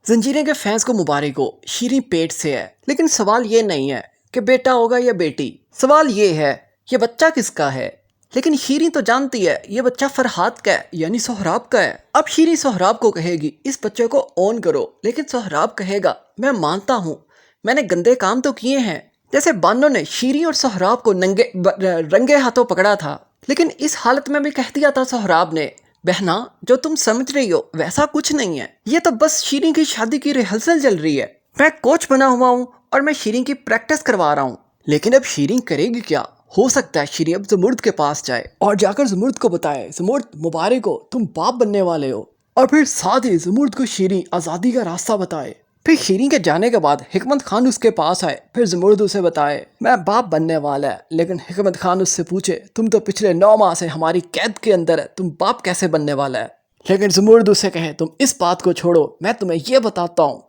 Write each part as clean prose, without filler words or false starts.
जंजीरें के फैंस को मुबारक हो, शीरीं पेट से है। लेकिन सवाल ये नहीं है कि बेटा होगा या बेटी, सवाल ये है ये बच्चा किसका है। लेकिन शीरीं तो जानती है ये बच्चा फरहाद का है, यानी सोहराब का है। अब शीरीं सोहराब को कहेगी इस बच्चे को ऑन करो, लेकिन सोहराब कहेगा मैं मानता हूँ मैंने गंदे काम तो किए हैं। जैसे बानो ने शीरीं और सोहराब को रंगे हाथों पकड़ा था, लेकिन इस हालत में भी कह दिया था सोहराब ने बहना जो तुम समझ रही हो वैसा कुछ नहीं है, ये तो बस शीरीं की शादी की रिहर्सल चल रही है। मैं कोच बना हुआ हूँ और मैं शीरीं की प्रैक्टिस करवा रहा हूँ। लेकिन अब शीरीं करेगी क्या? हो सकता है शीरीं अब ज़मुर्द के पास जाए और जाकर ज़मुर्द को बताए ज़मुर्द मुबारक हो, तुम बाप बनने वाले हो। और फिर साथ ही ज़मुर्द को शीरीं आज़ादी का रास्ता बताए। फिर शीरीं के जाने के बाद हिकमत खान उसके पास आए, फिर ज़मुर्द उसे बताए मैं बाप बनने वाला है। लेकिन हिकमत खान उससे पूछे तुम तो पिछले 9 माह से हमारी कैद के अंदर है, तुम बाप कैसे बनने वाला है। लेकिन ज़मुर्द उसे कहे तुम इस बात को छोड़ो, मैं तुम्हें यह बताता हूँ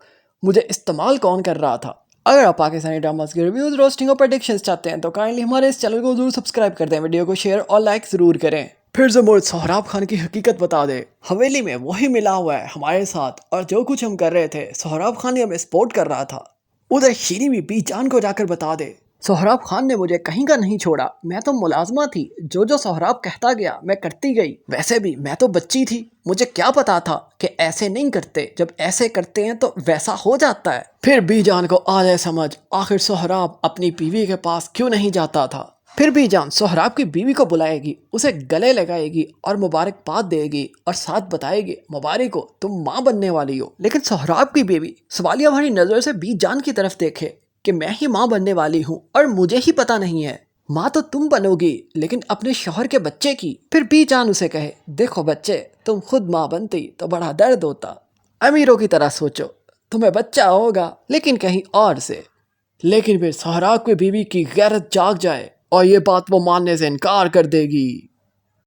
मुझे इस्तेमाल कौन कर रहा था। अगर आप पाकिस्तानी ड्रामास के रिव्यूज़, रोस्टिंग और प्रेडिक्शंस चाहते हैं तो काइंडली हमारे इस चैनल को जरूर सब्सक्राइब कर दें, वीडियो को शेयर और लाइक ज़रूर करें। फिर ज़मुर्द सोहराब खान की हकीकत बता दे, हवेली में वही मिला हुआ है हमारे साथ और जो कुछ हम कर रहे थे सोहराब खान ने हमें सपोर्ट कर रहा था। उधर शीरीं भी बीजान को जाकर बता दे सोहराब खान ने मुझे कहीं का नहीं छोड़ा, मैं तो मुलाजमा थी, जो जो सोहराब कहता गया मैं करती गई। वैसे भी मैं तो बच्ची थी, मुझे क्या पता था कि ऐसे नहीं करते, जब ऐसे करते हैं तो वैसा हो जाता है। फिर बीजान को आ जाए समझ आखिर सोहराब अपनी बीवी के पास क्यों नहीं जाता था। फिर बीजान सोहराब की बीवी को बुलाएगी, उसे गले लगाएगी और मुबारकबाद देगी और साथ बताएगी मुबारक हो तुम माँ बनने वाली हो। लेकिन सोहराब की बीवी सवालिया भरी नजर से बीजान की तरफ देखे कि मैं ही माँ बनने वाली हूँ और मुझे ही पता नहीं है। माँ तो तुम बनोगी लेकिन अपने शौहर के बच्चे की। फिर बीजान उसे कहे देखो बच्चे, तुम खुद माँ बनती तो बड़ा दर्द होता। अमीरों की तरह सोचो, तुम्हें बच्चा होगा लेकिन कहीं और से। लेकिन फिर सोहराब की बीवी की गैरत जाग जाए और ये बात वो मानने से इनकार कर देगी।